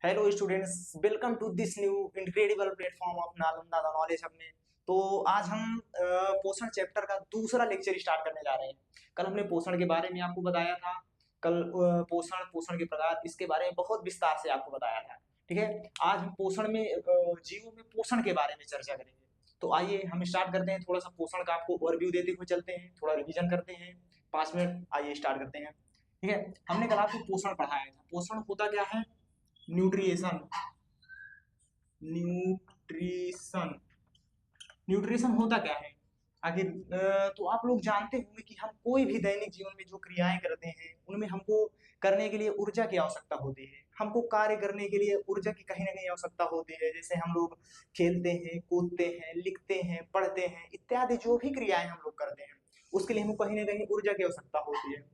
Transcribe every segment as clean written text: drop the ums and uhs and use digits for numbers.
Hello students, welcome to this new incredible platform of Nalanda the knowledge hub में। तो आज हम पोषण चैप्टर का दूसरा लेक्चर स्टार्ट करने जा रहे हैं। कल हमने पोषण के बारे में आपको बताया था। कल पोषण पोषण के प्रकार इसके बारे में बहुत विस्तार से आपको बताया था। ठीक है, आज हम पोषण में जीवों में पोषण के बारे में चर्चा करेंगे। तो आइए हम स्टार्ट करते हैं। थोड़ा सा पोषण का आपको ओवरव्यू देते हुए चलते हैं, थोड़ा रिवीजन करते हैं। 5 मिनट, आइए स्टार्ट करते हैं। ठीक है, हमने कल आपको पोषण पढ़ाया था। पोषण होता क्या है? न्यूट्रिएशन। न्यूट्रिशन न्यूट्रिशन होता क्या है आखिर? तो आप लोग जानते होंगे कि हम कोई भी दैनिक जीवन में जो क्रियाएं करते हैं उनमें हमको करने के लिए ऊर्जा की आवश्यकता होती है। हमको कार्य करने के लिए ऊर्जा की कहीं ना कहीं आवश्यकता होती है। जैसे हम लोग खेलते हैं, कूदते हैं, लिखते हैं, पढ़ते हैं इत्यादि जो भी क्रियाएं हम लोग करते हैं उसके लिए हमको कहीं ना कहीं ऊर्जा की आवश्यकता होती है।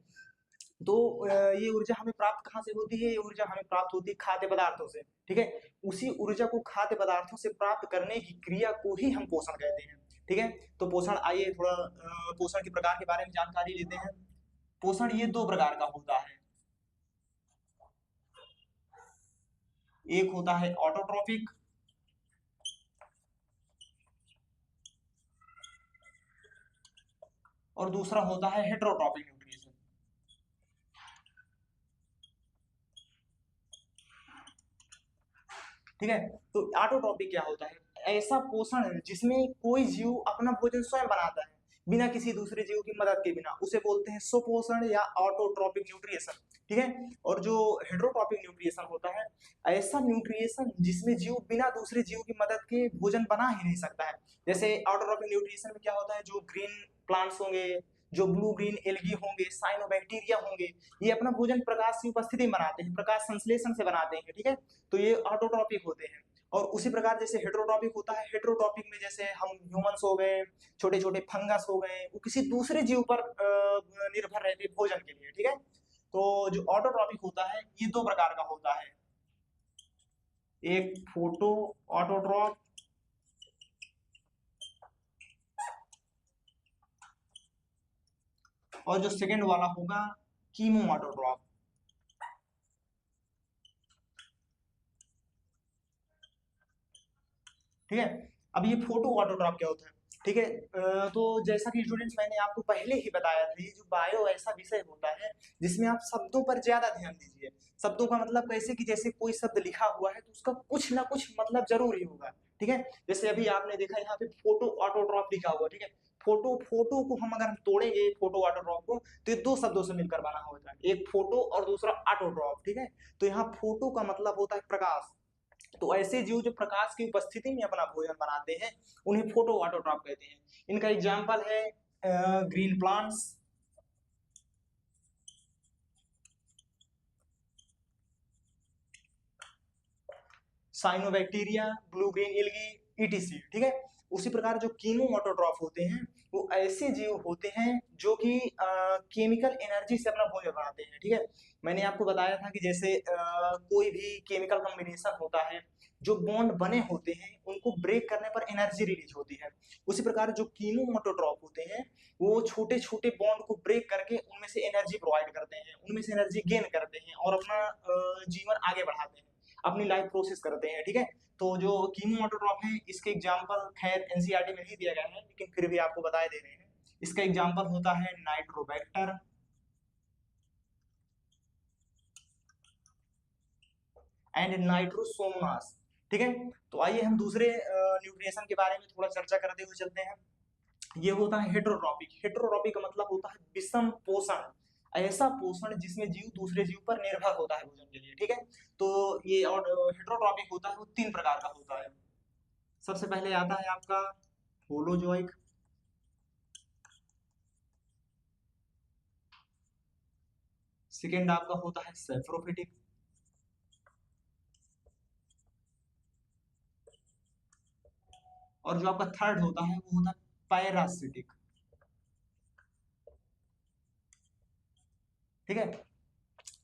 तो ये ऊर्जा हमें प्राप्त कहाँ से होती है? ये ऊर्जा हमें प्राप्त होती है खाद्य पदार्थों से। ठीक है, उसी ऊर्जा को खाद्य पदार्थों से प्राप्त करने की क्रिया को ही हम पोषण कहते हैं। ठीक है, तो पोषण, आइए थोड़ा पोषण के प्रकार के बारे में जानकारी लेते हैं। पोषण ये 2 प्रकार का होता है। एक होता है ऑटोट्रॉपिक और दूसरा होता है हेटेरोट्रॉपिक न्यूट्रिशन। ठीक है, तो ऑटोट्रॉपिक क्या होता है? ऐसा पोषण जिसमें कोई जीव अपना भोजन स्वयं बनाता है बिना किसी दूसरे जीव की मदद के बिना, उसे बोलते हैं सुपोषण या ऑटोट्रॉपिक न्यूट्रिशन। ठीक है, और जो हेटेरोट्रॉपिक न्यूट्रिशन होता है, ऐसा न्यूट्रिशन जिसमें जीव बिना दूसरे जीव की मदद के भोजन बना ही नहीं सकता है। जैसे ऑटोट्रॉपिक न्यूट्रिशन में क्या होता है, जो ग्रीन प्लांट्स होंगे, जो ब्लू ग्रीन एल्गी होंगे, साइनोबैक्टीरिया होंगे, ये अपना भोजन प्रकाश की उपस्थिति में बनाते हैं, प्रकाश संश्लेषण से बनाते हैं। ठीक है, तो ये ऑटोट्रॉपिक होते हैं। और उसी प्रकार जैसे हेटेरोट्रॉपिक होता है, हेटेरोट्रॉपिक में जैसे हम ह्यूमंस हो गए, छोटे छोटे फंगस हो गए, वो किसी दूसरे जीव पर निर्भर रहते हैं भोजन के लिए। ठीक है, तो जो ऑटोट्रॉपिक होता है ये 2 प्रकार का होता है। एक फोटो ऑटोट्रॉप और जो सेकंड वाला होगा कीमो ऑटोट्रॉप। ठीक है, अब ये फोटो ऑटोट्रॉप क्या होता है? ठीक है, तो जैसा कि स्टूडेंट्स मैंने आपको पहले ही बताया था, ये जो बायो ऐसा विषय होता है जिसमें आप शब्दों पर ज्यादा ध्यान दीजिए। शब्दों का मतलब कैसे कि जैसे कोई शब्द लिखा हुआ है तो उसका कुछ ना कुछ मतलब जरूर ही होगा। ठीक है, जैसे अभी आपने देखा यहाँ पे फोटो ऑटोट्रॉप लिखा हुआ। ठीक है, फोटो फोटो को हम अगर हम तोड़ेंगे फोटो ऑटोट्रॉप को तो ये 2 शब्दों से मिलकर बना होता है, एक फोटो और दूसरा ऑटोट्रॉप। ठीक है, तो यहाँ फोटो का मतलब होता है प्रकाश। तो ऐसे जीव जो प्रकाश की उपस्थिति में अपना भोजन बनाते हैं उन्हें फोटो ऑटोट्रॉप कहते हैं। इनका एग्जाम्पल है green plants, cyanobacteria, blue green algae, etc. ठीक है, उसी प्रकार जो कीमो ऑटोट्रॉफ होते हैं वो ऐसे जीव होते हैं जो कि केमिकल एनर्जी से अपना भोजन बनाते हैं। ठीक है, मैंने आपको बताया था कि जैसे कोई भी केमिकल कॉम्बिनेशन होता है, जो बॉन्ड बने होते हैं उनको ब्रेक करने पर एनर्जी रिलीज होती है। उसी प्रकार जो कीमो ऑटोट्रॉफ होते हैं वो छोटे छोटे बॉन्ड को ब्रेक करके उनमें से एनर्जी प्रोवाइड करते हैं, उनमें से एनर्जी गेन करते हैं और अपना जीवन आगे बढ़ाते हैं, अपनी लाइफ प्रोसेस करते हैं। ठीक है, तो जो कीमो ऑटोट्रॉप है इसके एग्जांपल खैर एनसीईआरटी में नहीं दिया गया है लेकिन फिर भी आपको बता दे रहे हैं। इसका एग्जांपल होता है नाइट्रोबैक्टर एंड नाइट्रोसोमोनास। ठीक है, तो आइए हम दूसरे न्यूट्रिएशन के बारे में थोड़ा चर्चा करते हुए चलते हैं। ये होता है हेटेरोट्रॉपिक। हेटेरोट्रॉपिक का मतलब होता है विषम पोषण, ऐसा पोषण जिसमें जीव दूसरे जीव पर निर्भर होता है भोजन के लिए। ठीक है, तो ये और हेटेरोट्रॉपिक होता है वो 3 प्रकार का होता है। सबसे पहले आता है आपका होलोजोइक, सेकेंड आपका होता है सेफ्रोफिटिक, और जो आपका थर्ड होता है वो होता है पैरासिटिक। ठीक है,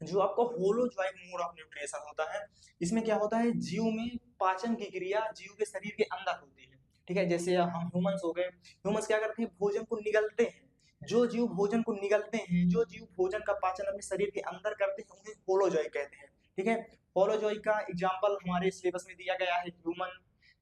जो आपका होलोजोइक मोड ऑफ न्यूट्रिशन होता है इसमें क्या होता है, जीव में पाचन की क्रिया जीव के शरीर के अंदर होती है। ठीक है, जैसे हम ह्यूमंस हो गए, ह्यूमंस क्या करते हैं, भोजन को निगलते हैं। जो जीव भोजन को निगलते हैं, जो जीव भोजन का पाचन अपने शरीर के अंदर करते हैं उन्हें होलोजोइक कहते हैं। ठीक है। होलोजोइक का एग्जाम्पल हमारे सिलेबस में दिया गया है ह्यूमन,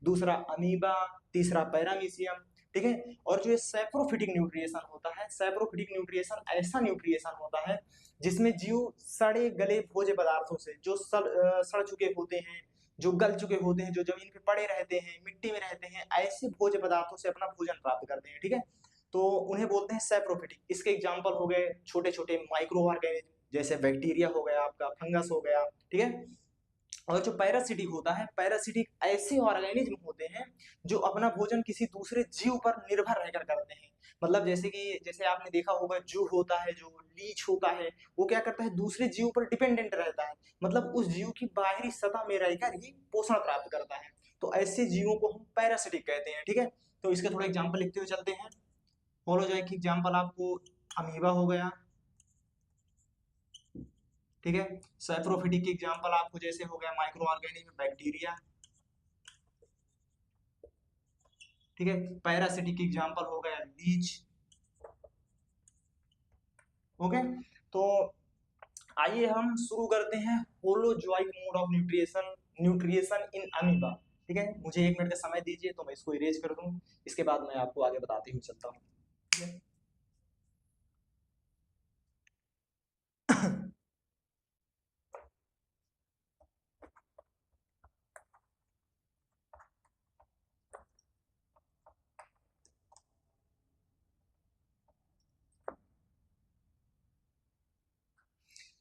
दूसरा अमीबा, तीसरा पैरामीशियम, ठीक है। और जो ये सैप्रोफिटिक न्यूट्रिएशन होता है, सैप्रोफिटिक न्यूट्रिएशन ऐसा न्यूट्रिएशन होता है जिसमें जीव सड़े गले भोज्य पदार्थों से, जो सड़ चुके होते हैं, जो गल चुके होते हैं, जो जमीन पे पड़े रहते हैं, मिट्टी में रहते हैं, ऐसे भोज्य पदार्थों से अपना भोजन प्राप्त करते हैं, ठीक है। तो उन्हें बोलते हैं सैप्रोफिटिक। इसके एग्जाम्पल हो गए छोटे छोटे माइक्रो ऑर्गेनिज्म, जैसे बैक्टीरिया हो गया, आपका फंगस हो गया, ठीक है। और जो पैरासिटिक होता है, पैरासिटिक ऐसे ऑर्गेनिज्म होते हैं जो अपना भोजन किसी दूसरे जीव पर निर्भर रहकर करते हैं। मतलब जैसे कि जैसे आपने देखा होगा जू होता है, जो लीच होता है, वो क्या करता है, दूसरे जीव पर डिपेंडेंट रहता है, मतलब उस जीव की बाहरी सतह में रहकर ही पोषण प्राप्त करता है। तो ऐसे जीवों को हम पैरासिटिक कहते हैं, ठीक है। तो इसके थोड़ा एग्जाम्पल लिखते हुए चलते हैं। होलोजोइक एग्जाम्पल आपको अमीबा हो गया, ठीक है। सैप्रोफिटिक की एग्जांपल आपको जैसे हो गया माइक्रो ऑर्गेनिज्म, बैक्टीरिया, ठीक है। पैरासिटिक की एग्जांपल हो गया लीच, ओके। तो आइए हम शुरू करते हैं holozoic mode of nutrition, nutrition in amoeba, ठीक है। मुझे 1 मिनट का समय दीजिए तो मैं इसको इरेज कर दूं, इसके बाद मैं आपको आगे बताते हुए चलता हूँ, ठीक है।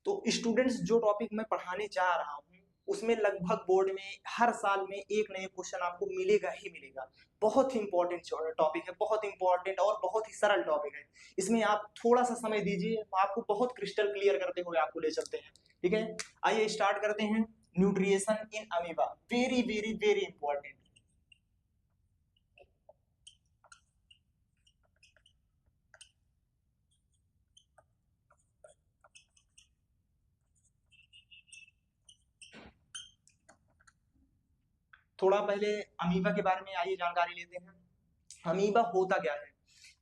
तो स्टूडेंट्स, जो टॉपिक मैं पढ़ाने जा रहा हूँ उसमें लगभग बोर्ड में हर साल में एक नए क्वेश्चन आपको मिलेगा ही मिलेगा। बहुत ही इंपॉर्टेंट टॉपिक है, बहुत इंपॉर्टेंट और बहुत ही सरल टॉपिक है। इसमें आप थोड़ा सा समय दीजिए, आपको बहुत क्रिस्टल क्लियर करते हुए आपको ले चलते हैं, ठीक है। आइए स्टार्ट करते हैं। Nutrition in amoeba, very very very important. थोड़ा पहले अमीबा के बारे में आइए जानकारी लेते हैं। अमीबा होता क्या है?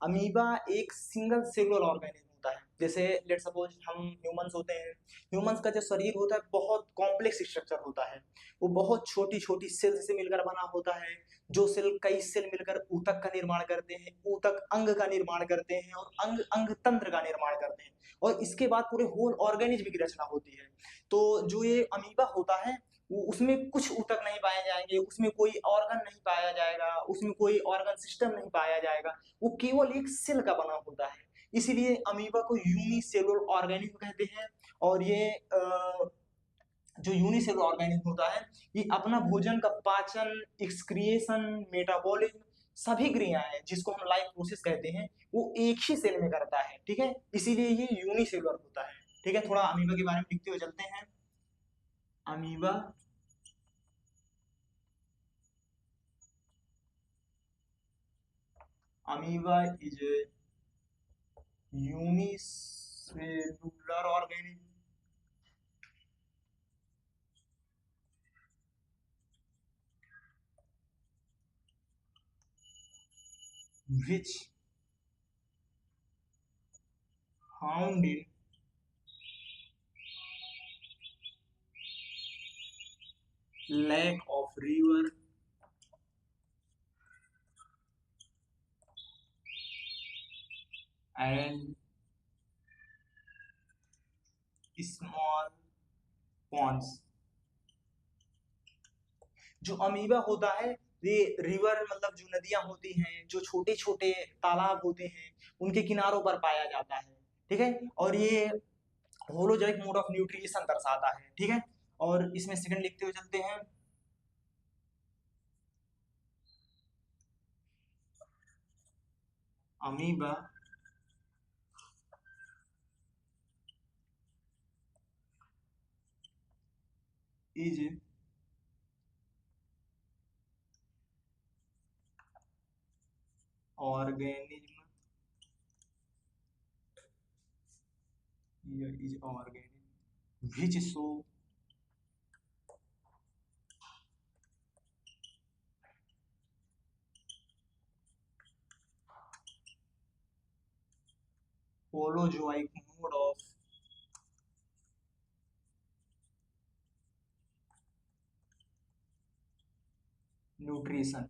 अमीबा एक सिंगल सेलुलर ऑर्गेनिज्म होता है। जैसे लेट सपोज हम ह्यूमंस होते हैं, ह्यूमंस का जो शरीर होता है बहुत कॉम्प्लेक्स स्ट्रक्चर होता है, वो बहुत छोटी छोटी सेल्स से मिलकर बना होता है, जो सेल कई सेल मिलकर ऊतक का निर्माण करते हैं, ऊतक अंग का निर्माण करते हैं, और अंग अंग तंत्र का निर्माण करते हैं, और इसके बाद पूरे होल ऑर्गेनिज्म की रचना होती है। तो जो ये अमीबा होता है वो, उसमें कुछ ऊतक नहीं पाए जाएंगे, उसमें कोई ऑर्गन नहीं पाया जाएगा, उसमें कोई ऑर्गन सिस्टम नहीं पाया जाएगा, वो केवल एक सेल का बना होता है। इसीलिए अमीबा को यूनिसेलुलर ऑर्गेनिज्म कहते हैं। और ये जो यूनिसेलुलर ऑर्गेनिज्म होता है, ये अपना भोजन का पाचन, एक्सक्रिएशन, मेटाबॉलिज्म, सभी क्रियाएं जिसको हम लाइफ प्रोसेस कहते हैं, वो एक ही सेल में करता है, ठीक है। इसीलिए ये यूनिसेलुलर होता है, ठीक है। थोड़ा अमीबा के बारे में लिखते हुए चलते हैं। Amoeba amoeba is a unicellular organism which found in lake of river and small ponds। जो अमीबा होता है, ये रिवर मतलब जो नदियां होती हैं, जो छोटे छोटे तालाब होते हैं, उनके किनारों पर पाया जाता है, ठीक है। और ये होलोजोइक मोड ऑफ न्यूट्रिएशन दर्शाता है, ठीक है। और इसमें सेकंड लिखते हुए चलते हैं। Amoeba is organism, is organism which show holozoic mode of nutrition.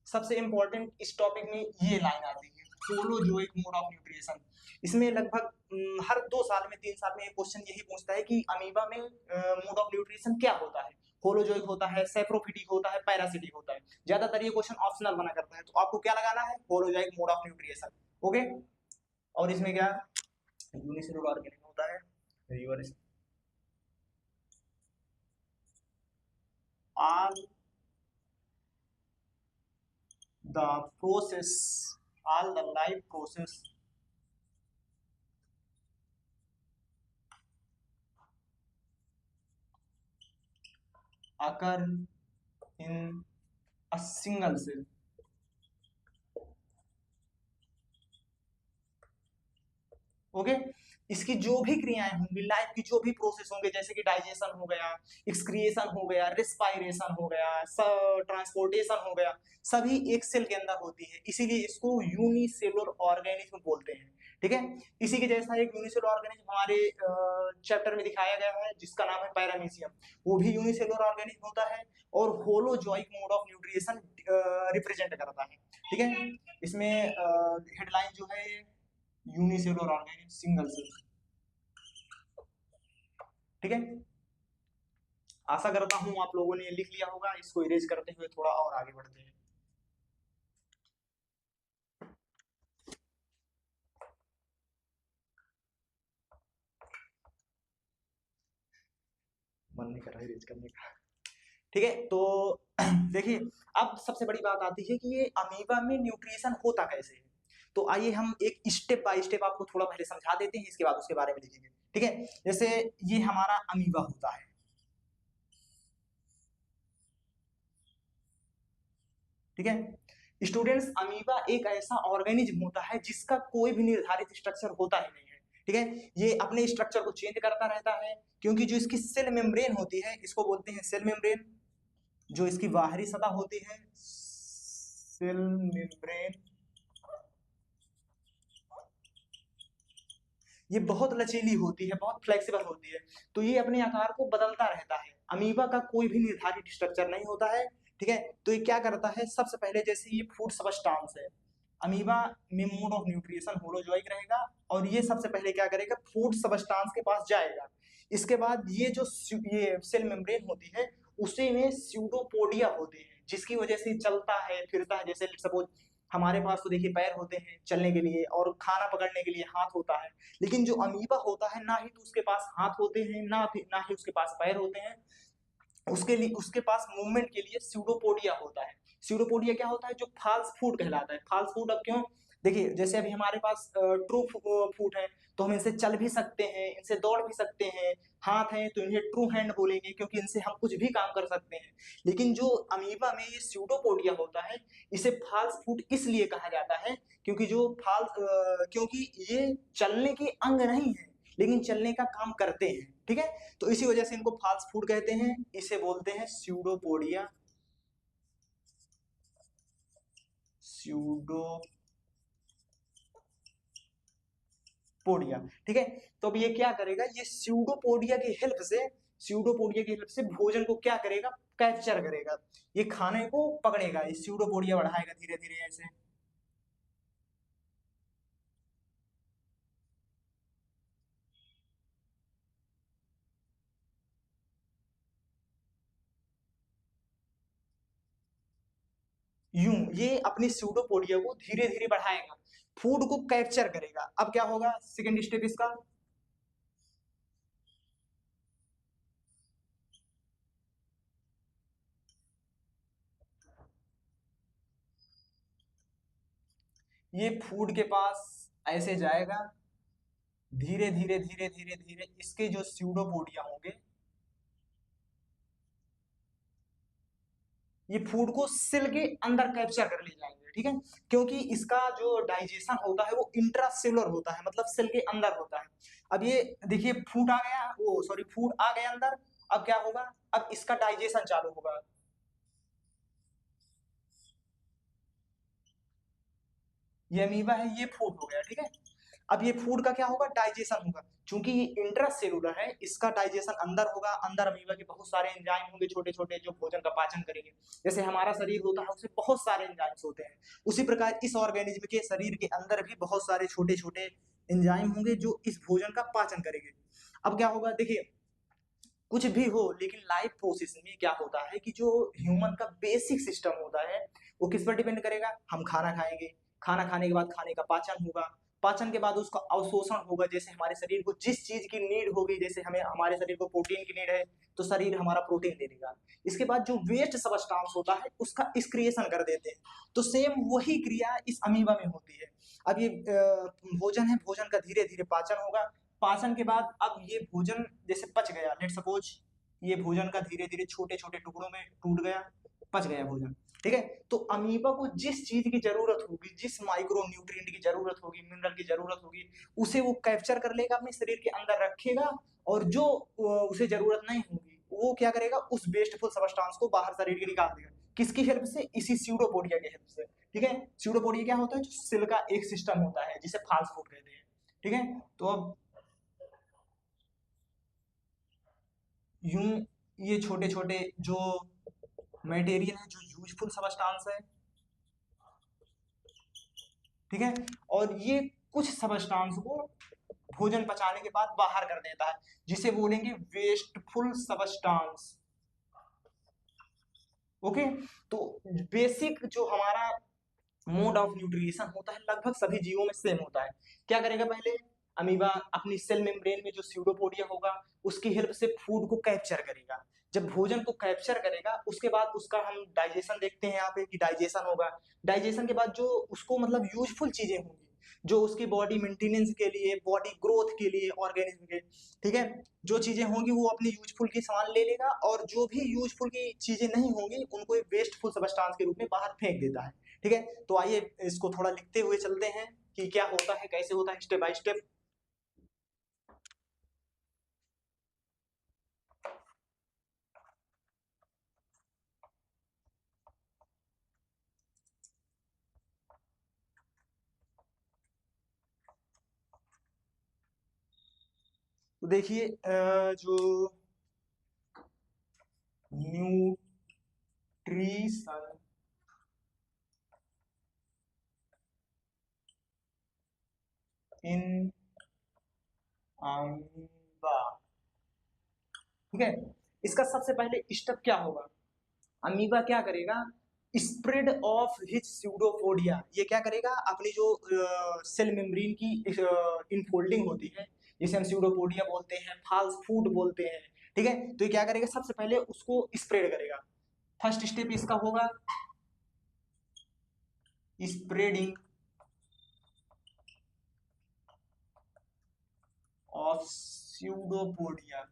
सबसे इंपॉर्टेंट इस टॉपिक में ये लाइन आती है, होलोजोइक मोड ऑफ न्यूट्रिशन। इसमें लगभग हर 2 साल में 3 साल में एक क्वेश्चन यही पूछता है कि अमीबा में मोड ऑफ न्यूट्रिशन क्या होता है, होलोजोइक होता है, सेप्रोफिटिक होता है, पैरासिटिक होता है। ज्यादातर ये क्वेश्चन ऑप्शनल बना करता है, तो आपको क्या लगाना है, holozoic mode of nutrition. Okay, और इसमें क्या यूनिसेलुलर ऑर्गेनिज्म होता है, reverse all the process, all the life process occur in a single cell। Okay, इसकी जो भी क्रियाएं होंगी, लाइफ की जो भी प्रोसेस होंगे, जैसे कि डाइजेशन हो गया, एक्सक्रिएशन हो गया, रिस्पायरेशन हो गया, ट्रांसपोर्टेशन हो गया, सभी एक सेल के अंदर होती है, इसीलिए इसको यूनिसेलुलर ऑर्गेनिज्म बोलते हैं। ठीक है, इसी के जैसा एक यूनिसेलुलर ऑर्गेनिज्म हमारे चैप्टर में दिखाया गया है जिसका नाम है पैरामीशियम, वो भी यूनिसेलुलर ऑर्गेनिज्म होता है और holozoic mode of nutrition represent करता है। ठीक है, इसमें हेडलाइन जो है यूनिसेलुलर ऑर्गेनिज्म, सिंगल सेल। ठीक है, आशा करता हूं आप लोगों ने लिख लिया होगा। इसको इरेज करते हुए थोड़ा और आगे बढ़ते हैं। मन नहीं कर रहा इरेज करने का। ठीक है, तो देखिए अब सबसे बड़ी बात आती है कि ये अमीबा में न्यूट्रिशन होता कैसे है। तो आइए हम एक स्टेप बाय स्टेप आपको थोड़ा पहले समझा देते हैं, इसके बाद उसके बारे में लिखेंगे। ठीक है, जैसे ये हमारा अमीबा होता है। ठीक है स्टूडेंट्स, अमीबा एक ऐसा ऑर्गेनिज्म होता है जिसका कोई भी निर्धारित स्ट्रक्चर होता ही नहीं है। ठीक है, ये अपने स्ट्रक्चर को चेंज करता रहता है, क्योंकि जो इसकी सेल मेम्ब्रेन होती है इसको बोलते हैं सेल मेम्ब्रेन। जो इसकी बाहरी सतह होती है सेल मेम्ब्रेन, ये बहुत लचीली होती है, बहुत फ्लेक्सिबल होती है, तो ये अपने आकार को बदलता रहता है। अमीबा का कोई भी निर्धारित स्ट्रक्चर नहीं होता है। ठीक है, तो ये क्या करता है, सबसे पहले जैसे ये फूड सबस्टांस है, अमीबा में मोड ऑफ न्यूट्रिशन होलोजोइक रहेगा, और ये सबसे पहले क्या करेगा, फूड सबस्टांस के पास जाएगा। इसके बाद ये जो ये सेल मेम्ब्रेन होती है उसी में स्यूडोपोडिया होते हैं, जिसकी वजह से चलता है फिरता है। जैसे सपोज हमारे पास तो देखिए पैर होते हैं चलने के लिए, और खाना पकड़ने के लिए हाथ होता है, लेकिन जो अमीबा होता है ना ही तो उसके पास हाथ होते हैं, ना ही उसके पास पैर होते हैं। उसके लिए उसके पास मूवमेंट के लिए स्यूडोपोडिया होता है। स्यूडोपोडिया क्या होता है, जो फाल्स फूट कहलाता है। फाल्स फूट अब क्यों, देखिए जैसे अभी हमारे पास ट्रू फूट है तो हम इनसे चल भी सकते हैं, इनसे दौड़ भी सकते हैं। हाथ है तो इन्हें ट्रू हैंड बोलेंगे, क्योंकि इनसे हम कुछ भी काम कर सकते हैं। लेकिन जो अमीबा में ये स्यूडोपोडिया होता है, इसे फाल्स फूट इसलिए कहा जाता है क्योंकि क्योंकि ये चलने के अंग नहीं है, लेकिन चलने का काम करते हैं। ठीक है, तो इसी वजह से इनको फाल्स फूड कहते हैं, इसे बोलते हैं स्यूडोपोडिया। स्यूडोपोडिया। ठीक है, तो अब ये क्या करेगा, ये स्यूडोपोडिया की हेल्प से भोजन को क्या करेगा, कैप्चर करेगा, ये खाने को पकड़ेगा, ये स्यूडोपोडिया बढ़ाएगा धीरे धीरे ऐसे। यूं ये अपनी स्यूडोपोडिया को धीरे धीरे बढ़ाएगा, फूड को कैप्चर करेगा। अब क्या होगा, सेकेंड स्टेप इसका, ये फूड के पास ऐसे जाएगा, धीरे धीरे धीरे धीरे धीरे इसके जो स्यूडोपोडिया होंगे ये फूड को सेल के अंदर कैप्चर कर ले जाएंगे। ठीक है, क्योंकि इसका जो डाइजेशन होता है वो इंट्रासेलुलर होता है, मतलब सेल के अंदर होता है। अब ये देखिए फूड आ गया, वो सॉरी फूड आ गया अंदर, अब क्या होगा, अब इसका डाइजेशन चालू होगा। ये अमीबा है, ये फूड हो गया। ठीक है, अब ये फूड का क्या होगा, डाइजेशन होगा। चूंकि ये इंट्रासेलुलर है, इसका डाइजेशन अंदर होगा, अंदर अमीबा के बहुत सारे एंजाइम होंगे छोटे छोटे जो भोजन का पाचन करेंगे। जैसे हमारा शरीर होता है उसमें बहुत सारे एंजाइम्स होते हैं, उसी प्रकार इस ऑर्गेनिज्म के शरीर के अंदर भी बहुत सारे छोटे छोटे एंजाइम होंगे जो इस भोजन का पाचन करेंगे। अब क्या होगा, देखिए कुछ भी हो लेकिन लाइफ प्रोसेस में क्या होता है कि जो ह्यूमन का बेसिक सिस्टम होता है वो किस पर डिपेंड करेगा, हम खाना खाएंगे, खाना खाने के बाद खाने का पाचन होगा, पाचन के बाद उसका अवशोषण होगा, जैसे हमारे शरीर को जिस चीज की नीड होगी, जैसे हमें हमारे शरीर को प्रोटीन की नीड है तो शरीर हमारा प्रोटीन ले लेगा। इसके बाद जो वेस्ट सबस्टांस होता है उसका एक्सक्रिएशन कर देते हैं। तो सेम वही क्रिया इस अमीबा में होती है। अब ये भोजन है, भोजन का धीरे धीरे पाचन होगा, पाचन के बाद अब ये भोजन जैसे पच गया, लेट सपोज ये भोजन का धीरे धीरे छोटे छोटे टुकड़ों में टूट गया, पच गया भोजन, ठीक है। तो अमीबा को जिस चीज की जरूरत होगी, जिस माइक्रो न्यूट्रिएंट की जरूरत होगी, मिनरल की जरूरत होगी, उसे वो कैप्चर कर लेगा, अपने शरीर के अंदर रखेगा, और जो उसे जरूरत नहीं होगी वो क्या करेगा, उस वेस्टफुल सबस्टांस को बाहर शरीर के निकाल देगा। किसकी हेल्प से, इसी स्यूडोपोडिया की हेल्प से, ठीक है। स्यूडोपोडिया क्या होता है, जो सेल का एक सिस्टम होता है जिसे फाल्स फूड कहते हैं, ठीक है। तो अब यूं ये छोटे छोटे जो मटेरियल है, जो यूजफुल सबस्टांस है, ठीक है, और ये कुछ सबस्टांस को भोजन पचाने के बाद बाहर कर देता है, जिसे बोलेंगे वेस्टफुल सबस्टांस। ओके, तो बेसिक जो हमारा मोड ऑफ न्यूट्रिशन होता है लगभग सभी जीवों में सेम होता है। क्या करेगा, पहले अमीबा अपनी सेल मेम्ब्रेन में जो स्यूडोपोडिया होगा उसकी हेल्प से फूड को कैप्चर करेगा। जब भोजन को कैप्चर करेगा उसके बाद उसका हम डाइजेशन देखते हैं यहाँ पे कि डाइजेशन होगा। डाइजेशन के बाद जो उसको मतलब यूजफुल चीजें होंगी, जो उसकी बॉडी मेंटेनेंस के लिए, बॉडी ग्रोथ के लिए, ऑर्गेनिज्म के, ठीक है, जो चीजें होंगी वो अपनी यूजफुल की सामान ले लेगा, और जो भी यूजफुल की चीजें नहीं होंगी उनको वेस्टफुल सबस्टांस के रूप में बाहर फेंक देता है, ठीक है। तो आइए इसको थोड़ा लिखते हुए चलते हैं कि क्या होता है, कैसे होता है, स्टेप बाय स्टेप। तो देखिए जो न्यूट्रिशन इन अमीबा, ठीक है, इसका सबसे पहले स्टेप क्या होगा, अमीबा क्या करेगा, स्प्रेड ऑफ हिज स्यूडोपोडिया, ये क्या करेगा, अपनी जो सेल मेम्ब्रेन की इनफोल्डिंग होती है जिसे हम स्यूडोपोडिया बोलते हैं, फाल्स फूड बोलते हैं, ठीक है। तो ये क्या करेगा, सबसे पहले उसको स्प्रेड करेगा। फर्स्ट स्टेप इसका होगा स्प्रेडिंग ऑफ स्यूडोपोडिया,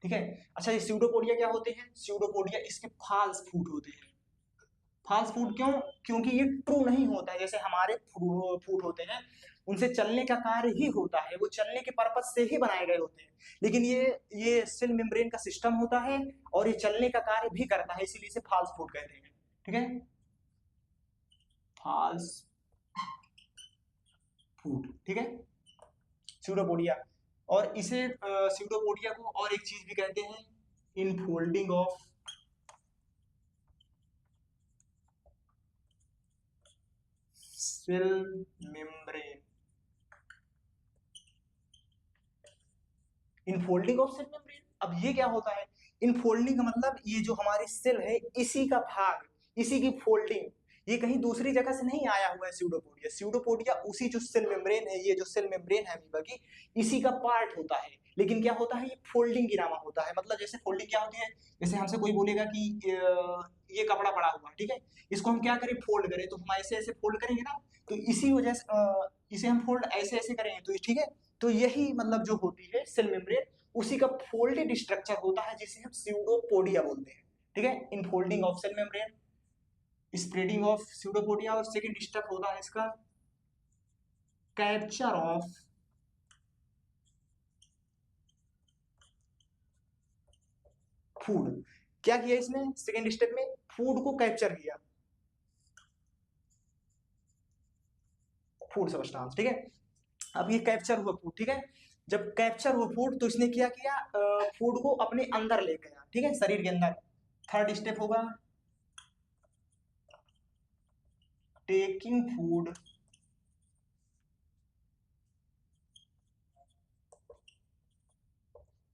ठीक है। अच्छा, ये स्यूडोपोडिया क्या होते हैं, स्यूडोपोडिया इसके फाल्स फूड होते हैं। फास्ट फूड क्यों, क्योंकि ये ट्रू नहीं होता है, जैसे हमारे फूड होते हैं उनसे चलने का कार्य ही होता है, वो चलने के पर्पज से ही बनाए गए होते हैं, लेकिन ये सेल मेम्ब्रेन का सिस्टम होता है और ये चलने का कार्य भी करता है, इसीलिए इसे फाल्स फूड कहते हैं, ठीक है, फाल्स फूड, ठीक है, स्यूडोपोडिया। और इसे स्यूडोपोडिया को और एक चीज भी कहते हैं, infolding of cell membrane, infolding of cell membrane. अब ये क्या होता है, इनफोल्डिंग का मतलब ये जो हमारी सेल है इसी का भाग, इसी की फोल्डिंग, ये कहीं दूसरी जगह से नहीं आया हुआ है स्यूडोपोडिया, स्यूडोपोडिया उसी जो सेल मेम्ब्रेन है, ये जो सेल मेम्ब्रेन है अमीबा की, इसी का पार्ट होता है, लेकिन क्या होता है, ये फोल्डिंग गिरामा होता है। मतलब जैसे फोल्डिंग क्या होती है, जैसे हमसे कोई बोलेगा कि ये कपड़ा पड़ा हुआ है, ठीक है, इसको हम क्या करें, फोल्ड करें, तो हम ऐसे ऐसे फोल्ड करेंगे ना, तो इसी वजह से इसे हम फोल्ड ऐसे ऐसे करेंगे, तो ठीक है। तो यही मतलब जो होती है सेल मेम्ब्रेन, उसी का फोल्डेड स्ट्रक्चर होता है जिसे हम स्यूडोपोडिया बोलते हैं, ठीक है, infolding of cell membrane, spreading of pseudopodia, और सेकंड स्टेप होता है इसका कैप्चर ऑफ फूड। क्या किया इसने सेकंड स्टेप में, फूड को कैप्चर किया, फूड सब्सटेंस, ठीक है। अब ये कैप्चर हुआ फूड, ठीक है। जब कैप्चर हुआ फूड तो इसने क्या किया, फूड को अपने अंदर ले गया, ठीक है, शरीर के अंदर। थर्ड स्टेप होगा टेकिंग फूड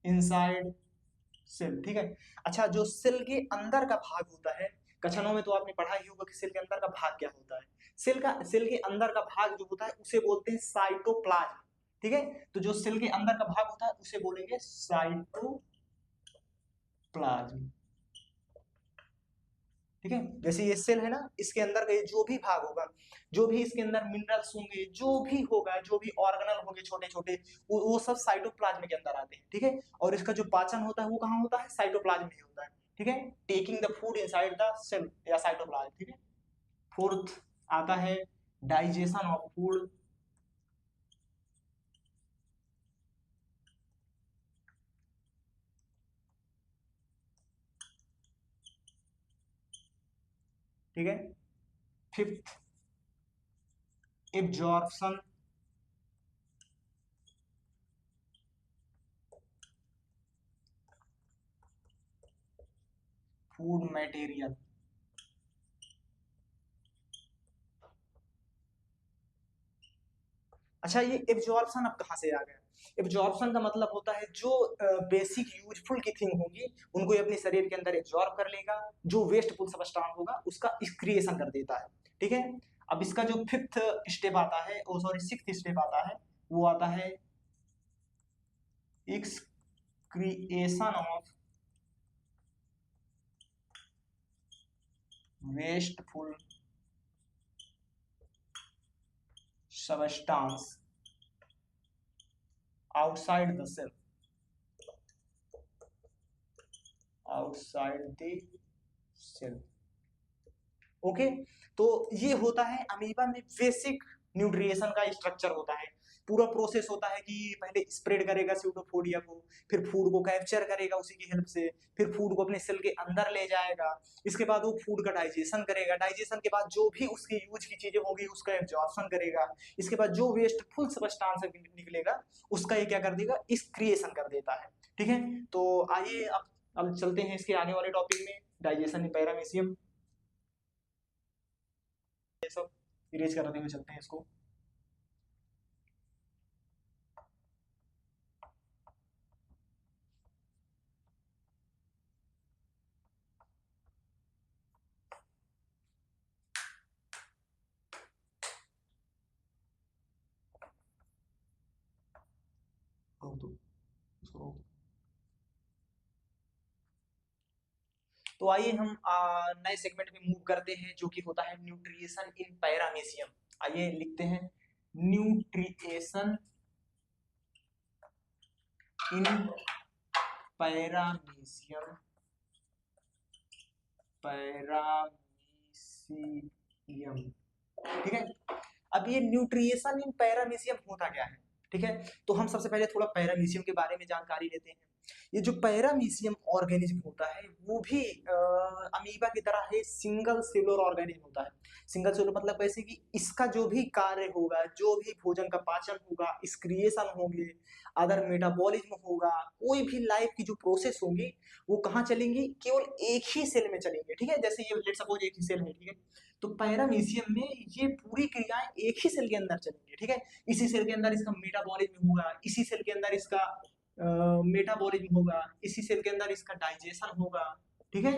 इनसाइड सेल, ठीक है। अच्छा, जो सेल के अंदर का भाग होता है, कक्षा 9 में तो आपने पढ़ा ही होगा कि सेल के अंदर का भाग क्या होता है। सेल के अंदर का भाग जो होता है उसे बोलते हैं साइटोप्लाज्म, ठीक है। तो जो सेल के अंदर का भाग होता है उसे बोलेंगे साइटोप्लाज्म, ठीक है। जैसे ये सेल है ना, इसके अंदर का ये जो भी भाग होगा, जो भी इसके अंदर मिनरल्स होंगे, जो भी होगा, जो भी ऑर्गेनल होंगे छोटे छोटे, वो सब साइटोप्लाज्म के अंदर आते हैं, ठीक है। और इसका जो पाचन होता है वो कहाँ होता है, साइटोप्लाज्म में होता है, ठीक है। Taking the food inside the cell या साइटोप्लाज्म, ठीक है। फोर्थ आता है डाइजेशन ऑफ फूड, ठीक है। Fifth absorption food material. अच्छा, ये एब्जॉर्प्शन अब कहाँ से आ गया। एब्जॉर्प्शन का मतलब होता है जो बेसिक यूजफुल की थिंग होगी उनको ये अपने शरीर के अंदर एब्जॉर्ब कर लेगा, जो वेस्टफुल सबस्टांस होगा उसका क्रिएशन कर देता है, ठीक है। अब इसका जो फिफ्थ स्टेप आता है, ओ सॉरी सिक्स्थ स्टेप आता है, वो आता है creation of wasteful substance outside the cell, outside the cell, okay. तो ये होता है अमीबा में बेसिक न्यूट्रिएशन का स्ट्रक्चर होता है। पूरा प्रोसेस होता है कि पहले स्प्रेड करेगा स्यूडोफोडिया को, फिर फूड को कैप्चर करेगा उसी की हेल्प से, फिर फूड को अपने सेल के अंदर ले जाएगा, इसके बाद वो फूड का डाइजेशन करेगा, डाइजेशन के बाद जो भी उसकी यूज की चीजें होगी उसका एब्जॉर्प्शन करेगा, इसके बाद जो वेस्टफुल सबस्टांस निकलेगा उसका ये क्या कर देगा, इस क्रिएशन कर देता है, ठीक है। तो आइए अब चलते हैं इसके आने वाले टॉपिक में, डाइजेशन इन पैरामीशियम, ये सब इरेज कराते हुए चलते हैं इसको। रोक दो इसको, रोक दो। तो आइए हम नए सेगमेंट में मूव करते हैं जो कि होता है न्यूट्रिएशन इन पैरामीशियम। आइए लिखते हैं न्यूट्रिएशन इन पैरामीशियम, पैरामीशियम, ठीक है। अब ये न्यूट्रिएशन इन पैरामीशियम होता क्या है, ठीक है। तो हम सबसे पहले थोड़ा पैरामीशियम के बारे में जानकारी लेते हैं। ये जो पैरामीशियम ऑर्गेनिज्म होता है वो भी अमीबा की तरह है, सिंगल सेलुलर ऑर्गेनिज्म होता है। सिंगल सेलुलर मतलब कैसे कि इसका जो भी कार्य होगा, जो भी भोजन का पाचन होगा, एक्सक्रिएशन होंगे, अदर मेटाबॉलिज्म होगा, कोई भी लाइफ की जो प्रोसेस होंगी वो कहाँ चलेंगी, केवल एक ही सेल में चलेंगे, ठीक है। जैसे ये लेट्स सपोज एक ही सेल है, ठीक है। तो पैरामीशियम में ये पूरी क्रियाएं एक ही सेल के अंदर चलेंगी, ठीक है। इसी सेल के अंदर इसका मेटाबॉलिज्म होगा, इसी सेल के अंदर इसका मेटाबॉलिज्म होगा, इसी सेल के अंदर इसका डाइजेशन होगा, ठीक है।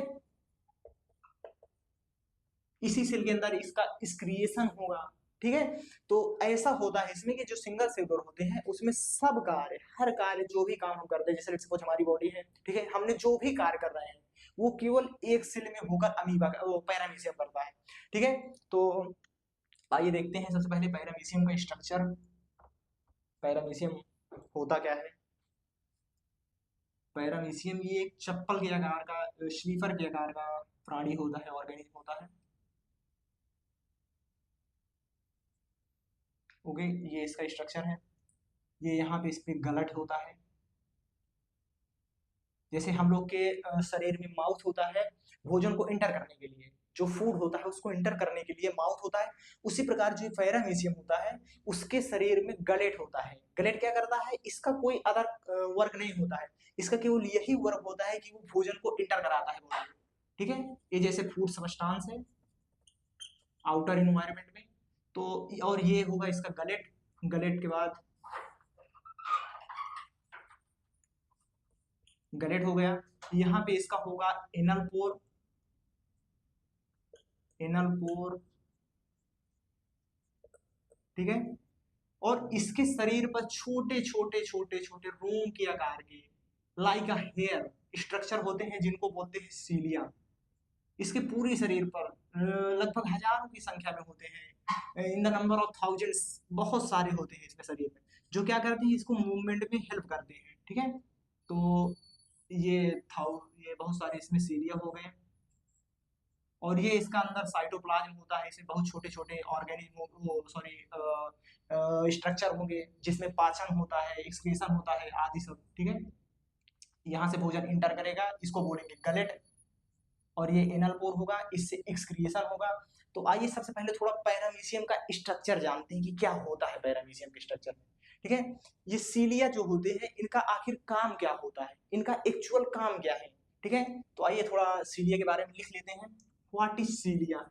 इसी सेल के अंदर इसका एक्सक्रिएशन होगा, ठीक है। तो ऐसा होता है इसमें कि जो सिंगल सेलुलर होते हैं उसमें सब कार्य, हर कार्य जो भी काम हम करते हैं, जैसे लेट्स सपोज हमारी बॉडी है, ठीक है, हमने जो भी कार्य कर रहे हैं वो केवल एक सेल में होकर अमीबा का वो पैरामीशियम करता है, ठीक है। तो आइए देखते हैं सबसे पहले पैरामीशियम का स्ट्रक्चर। पैरामीशियम होता क्या है। पैरामीशियम ये एक चप्पल के आकार का, स्लीपर के आकार का प्राणी होता है, ऑर्गेनिज्म होता है, ओके। ये इसका स्ट्रक्चर है। ये यहाँ पे इस पे गलट होता है, जैसे हम लोग के शरीर में माउथ होता है भोजन को इंटर करने के लिए, जो फूड होता है उसको इंटर करने के लिए माउथ होता है, उसी प्रकार जो पैरामीशियम होता है उसके शरीर में गलेट होता है। गलेट क्या करता है, इसका कोई अदर वर्क नहीं होता है, इसका केवल यही वर्क होता है कि वो भोजन को इंटर कराता है बॉडी में, ठीक है। ये जैसे फूड सब्सटेंस है आउटर इन्वायरमेंट में, तो और ये होगा इसका गलेट। गलेट के बाद गलेट हो गया, यहाँ पे इसका होगा एनल पोर। एनल पोर, ठीक है। और इसके शरीर पर छोटे छोटे छोटे छोटे रोम के आकार के लाइक अ हेयर स्ट्रक्चर होते हैं जिनको बोलते हैं सीलिया। इसके पूरे शरीर पर लगभग हजारों की संख्या में होते हैं, in the number of thousands, बहुत सारे होते हैं इसके शरीर में, जो क्या करते हैं इसको मूवमेंट में हेल्प करते हैं, ठीक है। तो ये बहुत सारे इसमें सीलिया हो गए, और ये इसका अंदर साइटोप्लाज्म होता है, इसमें बहुत छोटे छोटे ऑर्गेनिज्म, सॉरी स्ट्रक्चर होंगे जिसमें पाचन होता है, एक्सक्रीशन होता है आदि सब, ठीक है। यहाँ से भोजन इंटर करेगा, इसको बोलेंगे गलेट, और ये एनल पोर होगा, इससे एक्सक्रिएशन होगा। तो आइए सबसे पहले थोड़ा पैरामीशियम का स्ट्रक्चर जानते हैं कि क्या होता है पैरामीशियम के स्ट्रक्चर में, ठीक है। ये सीलिया जो होते हैं इनका आखिर काम क्या होता है, इनका एक्चुअल काम क्या है, ठीक है। तो आइए थोड़ा सीलिया के बारे में लिख लेते हैं। What is cilia?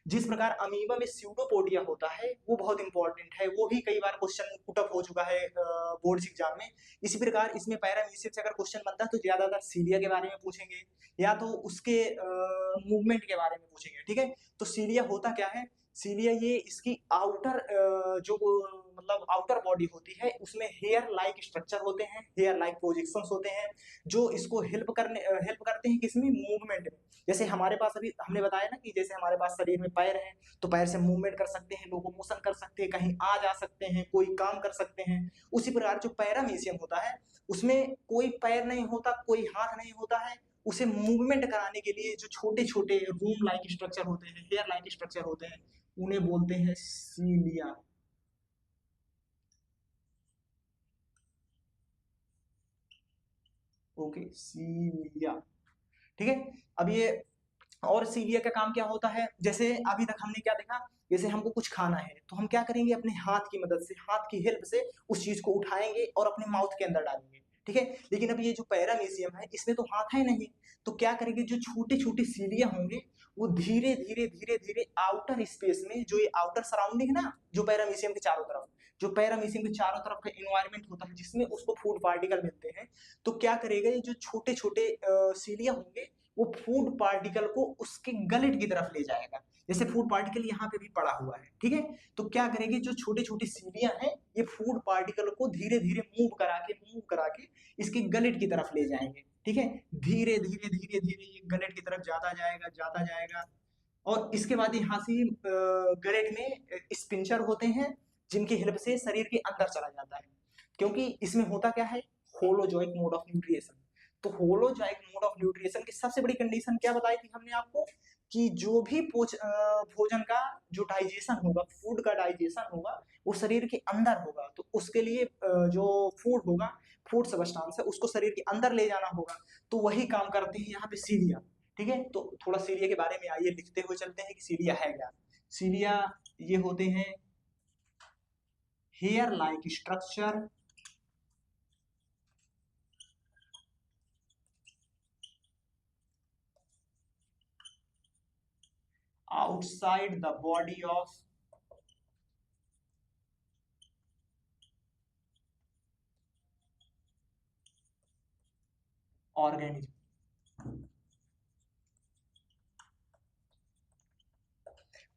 जिस प्रकार अमीबा में स्यूडोपोडिया होता है वो बहुत इंपॉर्टेंट है, वो भी कई बार क्वेश्चन पुटअप हो चुका है बोर्ड एग्जाम में। इसी प्रकार इसमें पैरामीशियम से अगर क्वेश्चन बनता है तो ज्यादातर सीलिया के बारे में पूछेंगे या तो उसके मूवमेंट के बारे में पूछेंगे, ठीक है। तो सीलिया होता क्या है? सीलिया ये इसकी आउटर जो मतलब आउटर बॉडी होती है उसमें हेयर लाइक स्ट्रक्चर होते हैं, हेयर लाइक प्रोजेक्शंस होते हैं जो इसको हेल्प करते हैं किसमें, मूवमेंट में। जैसे हमारे पास अभी हमने बताया ना कि जैसे हमारे पास शरीर में पैर हैं तो पैर से मूवमेंट कर सकते हैं, लोकोमोशन कर सकते हैं, कहीं आ जा सकते हैं, कोई काम कर सकते हैं। उसी प्रकार जो पैरामीशियम होता है उसमें कोई पैर नहीं होता, कोई हाथ नहीं होता है, उसे मूवमेंट कराने के लिए जो छोटे छोटे रूम लाइक स्ट्रक्चर होते हैं, हेयर लाइक स्ट्रक्चर होते हैं, उन्हें बोलते हैं सीलिया। ओके, सीलिया, ठीक है। अब ये और सीलिया का काम क्या होता है, जैसे अभी तक हमने क्या देखा, जैसे हमको कुछ खाना है तो हम क्या करेंगे, अपने हाथ की मदद से, हाथ की हेल्प से उस चीज को उठाएंगे और अपने माउथ के अंदर डालेंगे, ठीक है। लेकिन अब ये जो पैरामीशियम है इसमें तो हाथ है नहीं, तो क्या करेंगे, जो छोटे छोटे सीलिया होंगे वो धीरे धीरे धीरे धीरे आउटर स्पेस में, जो ये आउटर सराउंडिंग है ना, जो पैरामीशियम के चारों तरफ, जो पैरामीशियम के चारों तरफ का इन्वायरमेंट होता है जिसमें उसको फूड पार्टिकल मिलते हैं, तो क्या करेगा, ये जो छोटे छोटे सीलिया होंगे वो फूड पार्टिकल को उसके गलेट की तरफ ले जाएगा। जैसे फूड पार्टिकल यहाँ पे भी पड़ा हुआ है, ठीक है। तो क्या करेगी, जो छोटी छोटी सीलियां हैं ये फूड पार्टिकल को धीरे धीरे मूव करा के इसके गलेट की तरफ ले जाएंगे, ठीक है। धीरे धीरे धीरे धीरे ये गलेट की तरफ जाता जाएगा। और इसके बाद यहाँ से गलेट में स्पिंचर होते हैं जिनकी हेल्प से शरीर के अंदर चला जाता है, क्योंकि इसमें होता क्या है, होलोजोइक मोड ऑफ न्यूट्रिएशन। तो होलोजोइक मोड ऑफ न्यूट्रिएशन की सबसे बड़ी कंडीशन क्या बताई थी हमने आपको, कि जो भी भोजन का जो डाइजेशन होगा, फूड का डाइजेशन होगा वो शरीर के अंदर होगा, तो उसके लिए जो फूड होगा, फूड सब्सटेंस है उसको शरीर के अंदर ले जाना होगा, तो वही काम करते हैं यहाँ पे सीलिया, ठीक है। तो थोड़ा सीलिया के बारे में आइए लिखते हुए चलते हैं कि सीलिया है क्या। सीलिया ये होते हैं hair like structure outside the body of organism।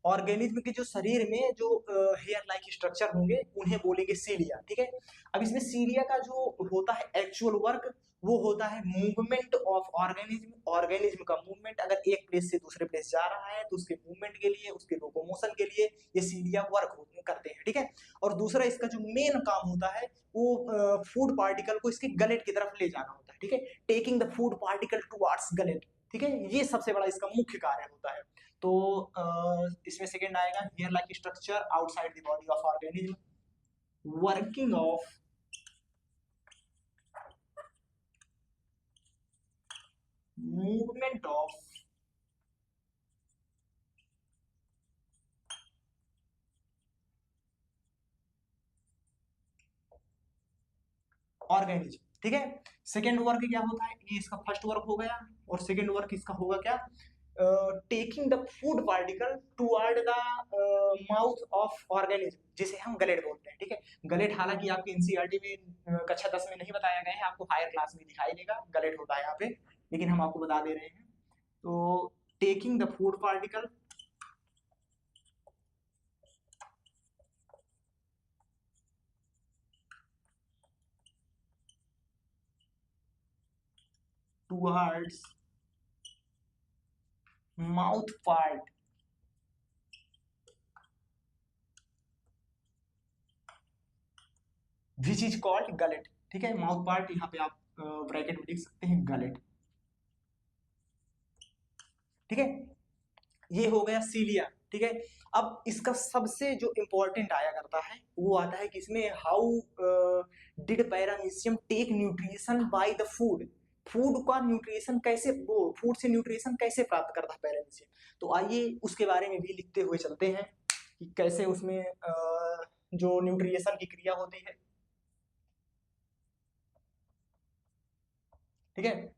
Organism के जो शरीर में जो हेयर लाइक स्ट्रक्चर होंगे उन्हें बोलेंगे सीलिया, ठीक है। अब इसमें सीलिया का जो होता है एक्चुअल वर्क, वो होता है मूवमेंट ऑफ ऑर्गेनिज्म। ऑर्गेनिज्म का मूवमेंट, अगर एक प्लेस से दूसरे प्लेस जा रहा है तो उसके मूवमेंट के लिए, उसके लोकोमोशन के लिए ये सीलिया वर्क करते हैं, ठीक है। और दूसरा इसका जो मेन काम होता है वो फूड पार्टिकल को इसके गलेट की तरफ ले जाना होता है, ठीक है। Taking the food particle towards gullet, ठीक है, ये सबसे बड़ा इसका मुख्य कार्य होता है। तो इसमें सेकंड आएगा hair like structure outside the body of organism. Working of movement of organism, ठीक है। सेकेंड वर्क क्या होता है, ये इसका फर्स्ट वर्क हो गया, और सेकेंड वर्क इसका होगा क्या, taking the food particle toward the mouth of organism, जिसे हम गलेट बोलते हैं, ठीक है। गलेट हालांकि आपके एनसीईआरटी में कक्षा 10 में नहीं बताया गया है, आपको हायर क्लास में दिखाई देगा गलेट होता है यहाँ पे, लेकिन हम आपको बता दे रहे हैं। तो taking the food particle towards mouth part, which is called gullet, ठीक है। माउथ पार्ट यहाँ पे आप ब्रैकेट में लिख सकते हैं गलेट, ठीक है। ये हो गया सीलिया, ठीक है। अब इसका सबसे जो इंपॉर्टेंट आया करता है वो आता है कि इसमें how did paramecium take nutrition by the food, food का न्यूट्रिशन कैसे, वो फूड से न्यूट्रिशन कैसे प्राप्त करता है पैरामीशियम। तो आइए उसके बारे में भी लिखते हुए चलते हैं कि कैसे उसमें जो न्यूट्रिशन की क्रिया होती है, ठीक है।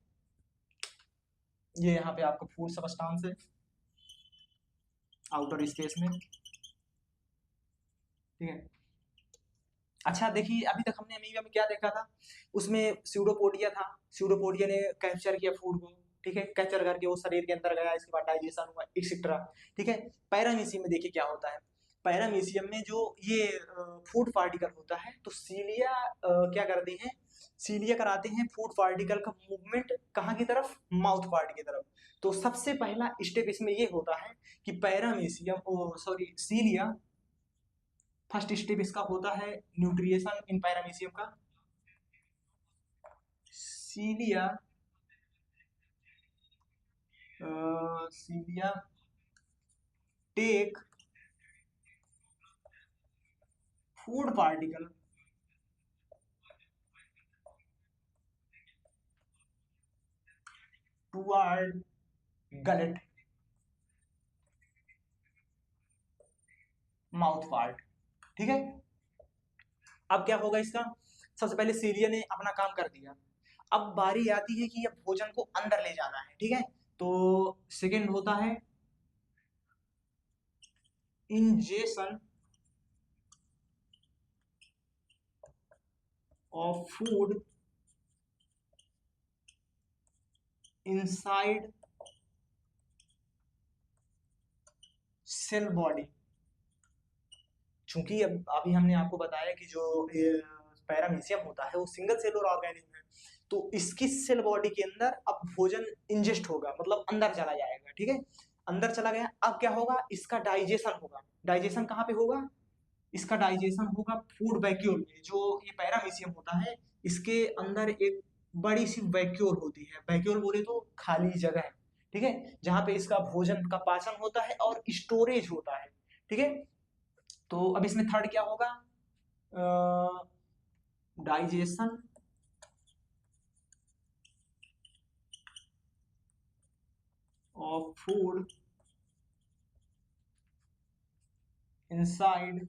ये यहाँ पे आपका फूड सबस्टांस है आउटर स्पेस में, ठीक है। अच्छा देखिए, अभी तक हमने अमीबा में क्या देखा था, उसमें स्यूडोपोडिया था, स्यूडोपोडिया ने कैप्चर किया फूड को, ठीक है, कैप्चर करके वो शरीर के अंदर गया, इसके बाद डाइजेशन हुआ एक्सेट्रा, ठीक है। पैरामीशियम में देखिए क्या होता है, पैरामीशियम में जो ये फूड पार्टिकल होता है, तो सीलिया क्या करते हैं, सीलिया कराते हैं फूड पार्टिकल का मूवमेंट कहाँ की तरफ, माउथ पार्ट की तरफ। तो सबसे पहला स्टेप इसमें ये होता है कि paramecium sorry cilia, first step इसका होता है न्यूट्रिएशन इन पैरामीशियम का, cilia cilia take food particle toward gullet mouth part, ठीक है। अब क्या होगा इसका, सबसे पहले सीलिया ने अपना काम कर दिया, अब बारी आती है कि अब भोजन को अंदर ले जाना है, ठीक है। तो सेकंड होता है ingestion of food inside cell body. चूंकि अब अभी हमने आपको बताया कि जो पैरामीशियम होता है वो सिंगल सेलुलर ऑर्गेनिज्म है, तो इसकी सेल बॉडी के अंदर अब भोजन इंजेस्ट होगा, मतलब अंदर चला जाएगा, ठीक है। अंदर चला गया, अब क्या होगा, इसका डाइजेशन होगा। डाइजेशन कहाँ पे होगा, इसका डाइजेशन होगा फूड वैक्यूल में। जो ये पैरामीशियम होता है इसके अंदर एक बड़ी सी वैक्यूल होती है, वैक्यूल बोले तो खाली जगह है, ठीक है, जहाँ पे इसका भोजन का पाचन होता है और स्टोरेज होता है, ठीक है। तो अब इसमें थर्ड क्या होगा, digestion of food inside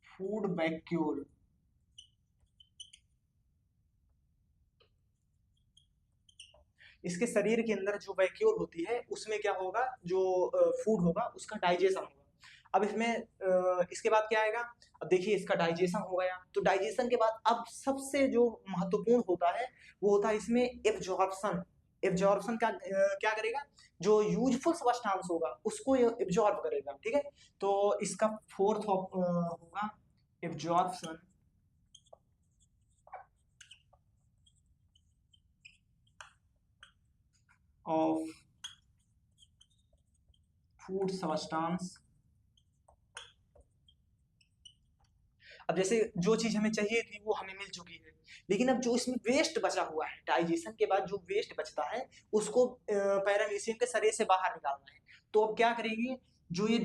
food vacuole. इसके शरीर के अंदर जो वैक्यूल होती है उसमें क्या होगा, जो फूड होगा उसका डाइजेशन होगा। अब इसमें इसके बाद क्या आएगा, अब देखिए इसका डाइजेशन हो गया, तो डाइजेशन के बाद अब सबसे जो महत्वपूर्ण होता है वो होता है इसमें एब्जॉर्प्शन। एब्जॉर्प्शन का क्या करेगा, जो यूजफुल सब्सटेंस होगा उसको ये एब्जॉर्ब करेगा, ठीक है। तो इसका फोर्थ होगा एब्जॉर्प्शन ऑफ फूड सब्सटेंस। अब जैसे जो चीज हमें चाहिए थी वो हमें मिल चुकी है, लेकिन अब जो इसमें वेस्ट बचा हुआ है, डाइजेशन के बाद जो वेस्ट बचता है उसको पैरामीशियम के शरीर से बाहर निकालना है। तो अब क्या करेंगे, जो ये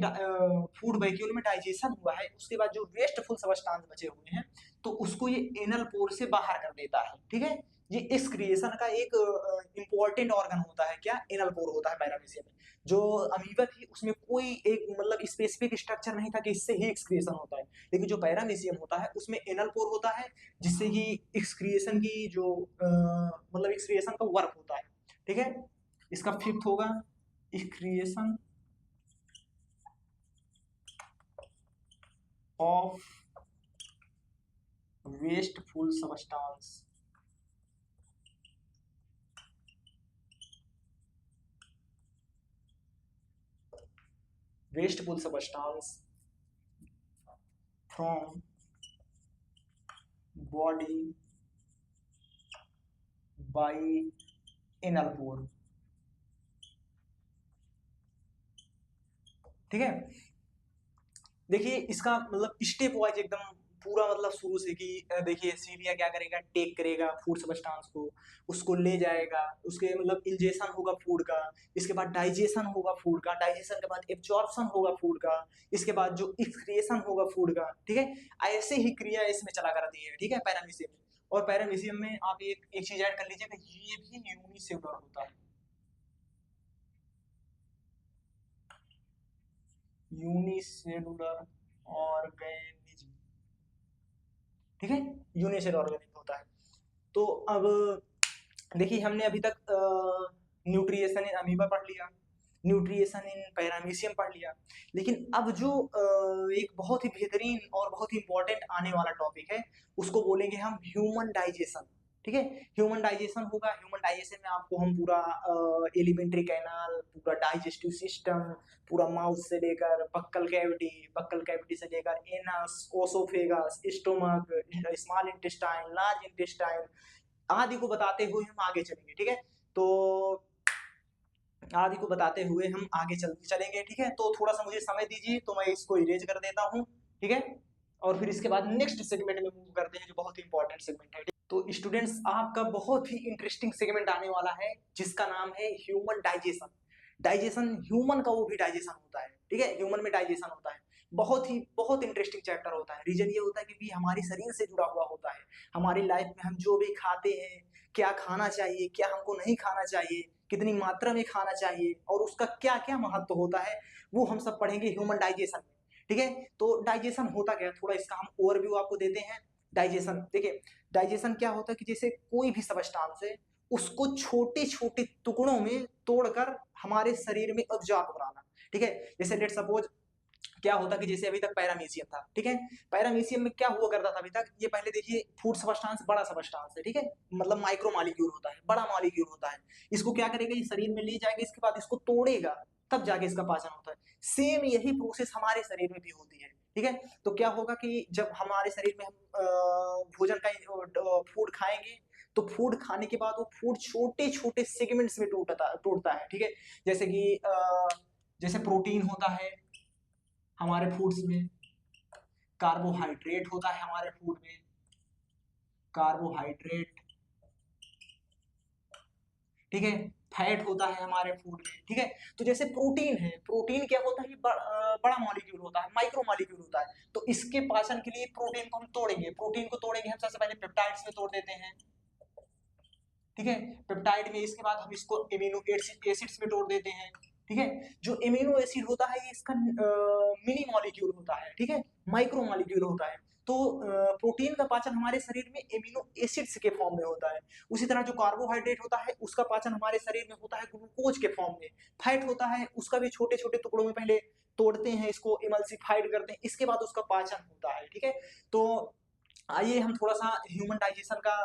फूड वैक्यूल में डाइजेशन हुआ है, उसके बाद जो वेस्टफुल सबस्टांस बचे हुए हैं तो उसको ये एनल पोर से बाहर कर देता है, ठीक है। ये एक्सक्रिएशन का एक इंपॉर्टेंट ऑर्गन होता है, क्या, एनल पोर होता है पैरामीशियम में। जो अमीबा थी उसमें कोई एक मतलब स्पेसिफिक स्ट्रक्चर नहीं था कि इससे ही एक्सक्रिएशन होता है, लेकिन जो पैरामीशियम होता है उसमें एनल पोर होता है, जिससे कि एक्सक्रिएशन की जो मतलब एक्सक्रिएशन का वर्क होता है, ठीक है। इसका फिफ्थ होगा excretion of wasteful substance। wasteful substance from body by anal pore, ठीक है। देखिए इसका मतलब स्टेप वाइज एकदम पूरा मतलब शुरू से कि देखिए सीरिया क्या करेगा, टेक करेगा फूड सब्सटेंस को, उसको ले जाएगा, उसके मतलब इंजेक्शन होगा फूड का, इसके बाद डाइजेशन होगा फूड का, डाइजेशन के बाद एब्जॉर्प्शन होगा फूड का, इसके बाद जो एक्सक्रिएशन होगा फूड का, ठीक है। ऐसे ही क्रिया इसमें चला करती है, ठीक है, पैरामीशियम में। और पैरामीशियम में आप एक चीज ऐड कर लीजिएगा, ये भी यूनिसेलुलर होता है, यूनिसेलुलर ऑर्गेनिज्म, ठीक है, यूनिसेलुलर ऑर्गेनिज्म होता है। तो अब देखिए हमने अभी तक न्यूट्रिएशन इन अमीबा पढ़ लिया, न्यूट्रिएशन इन पैरामीशियम पढ़ लिया, लेकिन अब जो एक बहुत ही बेहतरीन और बहुत ही इंपॉर्टेंट आने वाला टॉपिक है उसको बोलेंगे हम ह्यूमन डाइजेशन, ठीक है। ह्यूमन डाइजेशन होगा, ह्यूमन डाइजेशन में आपको हम पूरा एलिमेंट्री कैनाल, पूरा डाइजेस्टिव सिस्टम, पूरा माउथ से लेकर बक्कल कैविटी, बक्कल कैविटी से लेकर anus, oesophagus, stomach, small intestine, large intestine आदि को बताते हुए हम आगे चलेंगे, ठीक है। तो आदि को बताते हुए हम आगे चलेंगे, ठीक है। तो थोड़ा सा मुझे समय दीजिए, तो मैं इसको इरेज कर देता हूँ, ठीक है। और फिर इसके बाद नेक्स्ट सेगमेंट में मूव करते हैं जो बहुत ही इंपॉर्टेंट सेगमेंट है। तो स्टूडेंट्स आपका बहुत ही इंटरेस्टिंग सेगमेंट आने वाला है जिसका नाम है ह्यूमन डाइजेशन। डाइजेशन ह्यूमन का वो भी डाइजेशन होता है, ठीक है, ह्यूमन में डाइजेशन होता है। बहुत इंटरेस्टिंग चैप्टर होता है। रीजन ये होता है कि हमारे शरीर से जुड़ा हुआ होता है, हमारी लाइफ में हम जो भी खाते हैं, क्या खाना चाहिए, क्या हमको नहीं खाना चाहिए, कितनी मात्रा में खाना चाहिए और उसका क्या क्या महत्व होता है, वो हम सब पढ़ेंगे ह्यूमन डाइजेशन में, ठीक है। तो डाइजेशन होता क्या, थोड़ा इसका हम ओवरव्यू आपको देते हैं। डाइजेशन देखिए, डाइजेशन क्या होता है कि जैसे कोई भी सब्सटेंस है उसको छोटे छोटे टुकड़ों में तोड़कर हमारे शरीर में ऑब्जॉर्ब कराना, ठीक है। जैसे लेट सपोज क्या होता कि जैसे अभी तक पैरामीशियम था, ठीक है। पैरामीशियम में क्या हुआ करता था अभी तक, ये पहले देखिए फूड सब्सटेंस बड़ा सब्सटेंस है, ठीक है, मतलब माइक्रो मॉलिक्यूल होता है, बड़ा मॉलिक्यूल होता है। इसको क्या करेगा, ये शरीर में ले जाएगा, इसके बाद इसको तोड़ेगा, तब जाके इसका पाचन होता है। सेम यही प्रोसेस हमारे शरीर में भी होती है, ठीक है। तो क्या होगा कि जब हमारे शरीर में हम भोजन का फूड खाएंगे तो फूड खाने के बाद वो फूड छोटे छोटे सेगमेंट्स में टूटता है, ठीक है। जैसे कि जैसे प्रोटीन होता है हमारे फूड्स में, कार्बोहाइड्रेट होता है हमारे फूड में, कार्बोहाइड्रेट, ठीक है, फैट होता है हमारे फूड में, ठीक है। तो जैसे प्रोटीन है, प्रोटीन क्या होता है, बड़ा मॉलिक्यूल होता है, माइक्रो मॉलिक्यूल होता है। तो इसके पाचन के लिए प्रोटीन को हम तोड़ेंगे, प्रोटीन को तोड़ेंगे हम सबसे पहले पेप्टाइड्स में तोड़ देते हैं, ठीक है। पेप्टाइड में इसके बाद हम इसको एमिनो एसिड्स में तोड़ देते हैं, ठीक है। जो एमिनो एसिड होता है ये इसका मिनी मॉलिक्यूल होता है, ठीक है, माइक्रो मॉलिक्यूल होता है। तो प्रोटीन का पाचन हमारे शरीर में एमिनो एसिड्स के फॉर्म में होता है। उसी तरह जो कार्बोहाइड्रेट होता है उसका पाचन हमारे शरीर में होता है ग्लूकोज के फॉर्म में। फैट होता है उसका भी छोटे छोटे टुकड़ों में पहले तोड़ते हैं, इसको इमल्सिफाइड करते हैं, इसके बाद उसका पाचन होता है, ठीक है। तो आइए हम थोड़ा सा ह्यूमन डाइजेशन का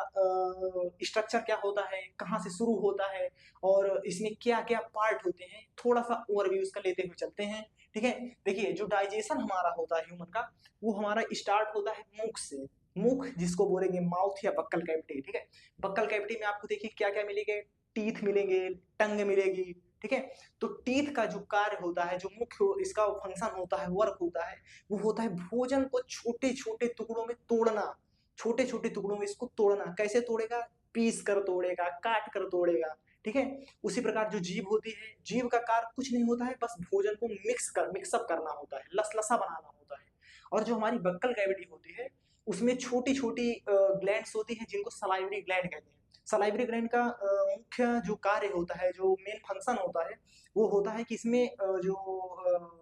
स्ट्रक्चर क्या होता है, कहाँ से शुरू होता है और इसमें क्या क्या पार्ट होते हैं, थोड़ा सा ओवरव्यू इसका लेते हुए चलते हैं, ठीक है। देखिए जो डाइजेशन हमारा होता है ह्यूमन का, वो हमारा स्टार्ट होता है मुख से। मुख जिसको बोलेंगे माउथ या बक्कल कैविटी, ठीक है। बक्कल कैविटी में आपको देखिए क्या क्या मिलेंगे, टीथ मिलेंगे, टंग मिलेगी, ठीक है। तो टीथ का जो कार्य होता है, जो मुख्य इसका फंक्शन होता है, वर्क होता है, वो होता है भोजन को छोटे छोटे टुकड़ों में तोड़ना, छोटे छोटे टुकड़ों में इसको तोड़ना। कैसे तोड़ेगा, पीस कर तोड़ेगा, काट कर तोड़ेगा, ठीक है। उसी प्रकार जो जीभ होती है, जीभ का कार्य कुछ नहीं होता है, बस भोजन को मिक्सअप करना होता है, लसलसा बनाना होता है। और जो हमारी बक्कल कैविटी होती है, उसमें छोटी-छोटी ग्लैंड्स होती हैं जिनको सलाइवरी ग्लैंड कहते हैं। सलाइवरी ग्लैंड का मुख्य जो कार्य होता है, जो मेन फंक्शन होता है, वो होता है कि इसमें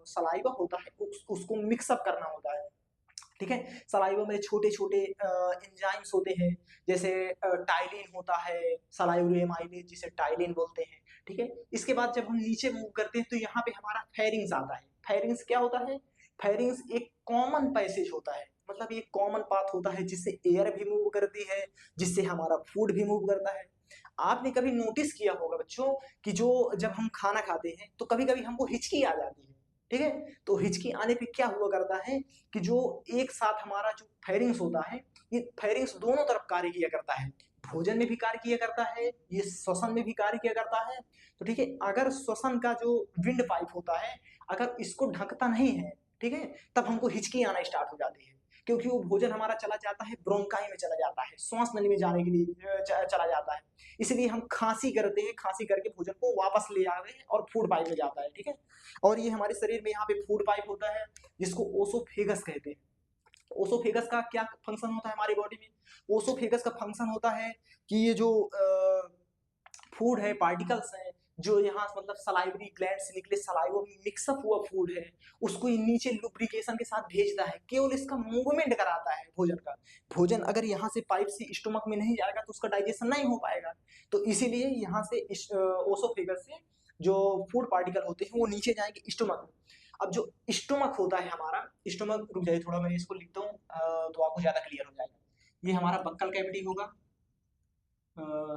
सलाइवा होता है उसको मिक्सअप करना होता है। ठीक है। सलाइवा में छोटे-छोटे एंजाइम्स होते हैं, जैसे टाइलिन होता है, सलाइवरी एमाइलेज जिसे टाइलिन बोलते हैं। ठीक है। इसके बाद जब हम नीचे मूव करते हैं तो यहाँ पे हमारा फेरिंग्स आता है। फेरिंग्स क्या होता है? फेरिंग्स एक कॉमन पैसेज होता है, मतलब ये कॉमन पाथ होता है जिससे एयर भी मूव करती है, जिससे हमारा फूड भी मूव करता है। आपने कभी नोटिस किया होगा बच्चों कि जो जब हम खाना खाते हैं तो कभी-कभी हमको हिचकी आ जाती है। ठीक है। तो हिचकी आने पे क्या हुआ करता है कि जो एक साथ हमारा जो फेरिंग्स होता है, ये फेरिंग्स दोनों तरफ कार्य किया करता है, भोजन में भी कार्य किया करता है, ये श्वसन में भी कार्य किया करता है। तो ठीक है, अगर श्वसन का जो विंड पाइप होता है, अगर इसको ढकता नहीं है, ठीक है, तब हमको हिचकी आना स्टार्ट हो जाती है, क्योंकि वो भोजन हमारा चला जाता है ब्रोंकाई में, चला जाता है श्वास नली में जाने के लिए चला जाता है। इसलिए हम खांसी करते हैं, खांसी करके भोजन को वापस ले आते हैं और फूड पाइप में जाता है। ठीक है। और ये हमारे शरीर में यहाँ पे फूड पाइप होता है जिसको ओसोफेगस कहते हैं। ओसोफेगस का क्या फंक्शन होता है हमारी बॉडी में? ओसोफेगस का फंक्शन होता है कि ये जो फूड है, पार्टिकल्स हैं, जो यहाँ मतलब सलाइवरी ग्लैंड से निकले सलाइवा में मिक्सअप हुआ फूड है, उसको ये नीचे लुब्रिकेशन के साथ भेजता है, केवल इसका मूवमेंट कराता है भोजन का। भोजन अगर यहाँ से पाइप से स्टोमक में नहीं जाएगा तो उसका डाइजेशन नहीं हो पाएगा। तो इसीलिए यहाँ से ओसोफेगस से जो फूड पार्टिकल होते हैं वो नीचे जाएंगे स्टोमक में। अब जो स्टोमक होता है हमारा, स्टोमक, रुक जाइए थोड़ा मैं इसको लिखता हूँ तो आपको ज्यादा क्लियर हो जाएगा। ये हमारा बक्कल कैविटी होगा,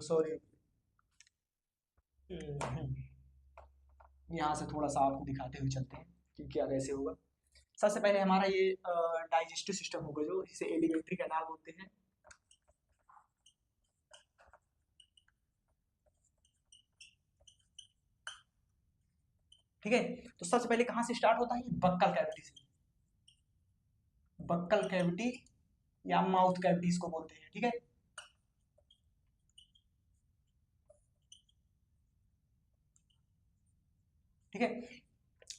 सॉरी, यहाँ से थोड़ा सा आपको दिखाते हुए चलते हैं कि क्या कैसे होगा। सबसे पहले हमारा ये डाइजेस्टिव सिस्टम होगा, जो इसे एलिमेंट्री कैनाल बोलते हैं। ठीक है। तो सबसे पहले कहाँ से स्टार्ट होता है? बक्कल कैविटी से। बक्कल कैविटी या माउथ कैविटी इसको बोलते हैं। ठीक है। ठीक है।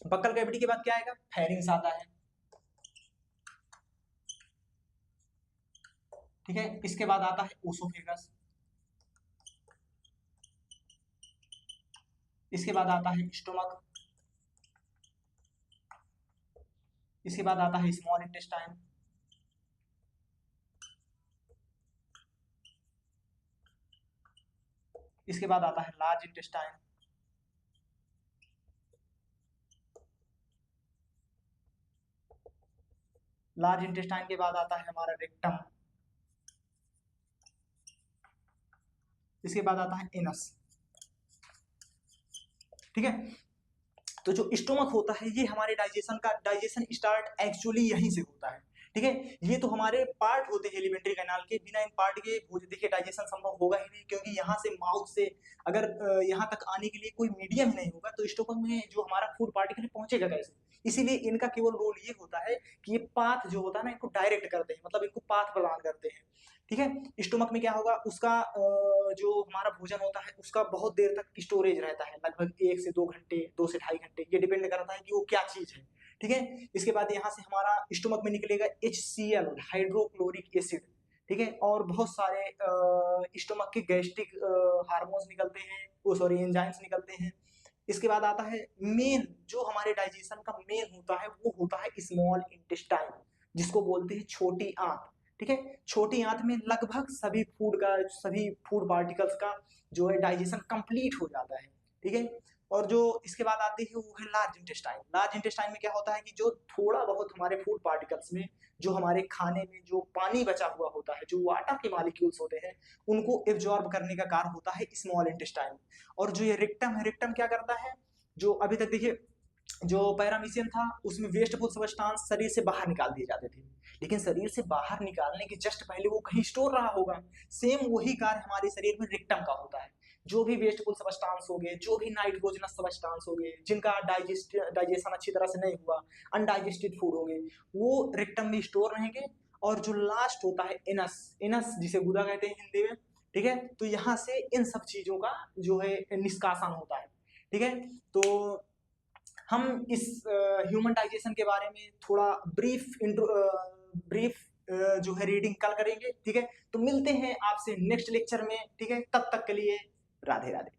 बक्कल कैविटी के बाद क्या आएगा? फेरिंग्स आता है। ठीक है। इसके बाद आता है ओसोफेगस। इसके बाद आता है स्टोमक। इसके बाद आता है स्मॉल इंटेस्टाइन। इसके बाद आता है लार्ज इंटेस्टाइन। लार्ज इंटेस्टाइन के बाद आता है हमारा रेक्टम। इसके बाद आता है एनस। ठीक है। तो जो स्टोमक होता है ये हमारे डाइजेशन स्टार्ट एक्चुअली यहीं से होता है। ठीक है। ये तो हमारे पार्ट होते हैं एलिमेंट्री कैनाल के, बिना इन पार्ट के देखिए डाइजेशन संभव होगा ही नहीं, क्योंकि यहाँ से माउथ से अगर यहाँ तक आने के लिए कोई मीडियम नहीं होगा तो स्टोमक में जो हमारा फूड पार्टिकल पहुंचेगा कैसे? इसीलिए इनका केवल रोल ये होता है कि ये पाथ जो होता है ना, इनको डायरेक्ट करते हैं, मतलब इनको पाथ प्रदान करते हैं। ठीक है। स्टोमक में क्या होगा, उसका जो हमारा भोजन होता है उसका बहुत देर तक स्टोरेज रहता है, लगभग 1 से 2 घंटे, 2 से ढाई घंटे, ये डिपेंड करता है कि वो क्या चीज है। ठीक है। इसके बाद यहाँ से हमारा स्टोमक में निकलेगा HCl, हाइड्रोक्लोरिक एसिड। ठीक है। और बहुत सारे स्टोमक के गैस्ट्रिक हार्मोन्स निकलते हैं, वो सॉरी एंजाइम्स निकलते हैं। इसके बाद आता है मेन, जो हमारे डाइजेशन का मेन होता है वो होता है स्मॉल इंटेस्टाइन, जिसको बोलते हैं छोटी आंत। ठीक है। छोटी आंत में लगभग सभी फूड पार्टिकल्स का जो है डाइजेशन कंप्लीट हो जाता है। ठीक है। और जो इसके बाद आती है वो है लार्ज इंटेस्टाइन। लार्ज इंटेस्टाइन में क्या होता है कि जो थोड़ा बहुत हमारे फूड पार्टिकल्स में, जो हमारे खाने में जो पानी बचा हुआ होता है, जो वाटर के मॉलिक्यूल्स होते हैं, उनको एब्जॉर्ब करने का कार्य होता है स्मॉल इंटेस्टाइन। और जो ये रेक्टम है, रेक्टम क्या करता है? जो अभी तक देखिए जो पैरामीशियम था उसमें वेस्टफुल सबस्टांस शरीर से बाहर निकाल दिए जाते थे, लेकिन शरीर से बाहर निकालने के जस्ट पहले वो कहीं स्टोर रहा होगा। सेम वही कार्य हमारे शरीर में रेक्टम का होता है। जो भी वेस्टफुल सबस्टांस हो गए, जो भी नाइट्रोजनस सबस्टांस हो गए, जिनका डाइजेशन अच्छी तरह से नहीं हुआ, अनडाइजेस्टेड फूड हो गए, वो रेक्टम में स्टोर रहेंगे। और जो लास्ट होता है एनस, एनस जिसे गुदा कहते हैं हिंदी में, ठीक है। तो यहाँ से इन सब चीजों का जो है निष्कासन होता है, ठीक है। तो हम इस ह्यूमन डाइजेशन के बारे में थोड़ा ब्रीफ जो है रीडिंग कल करेंगे, ठीक है। तो मिलते हैं आपसे नेक्स्ट लेक्चर में, ठीक है। तब तक के लिए राधे राधे।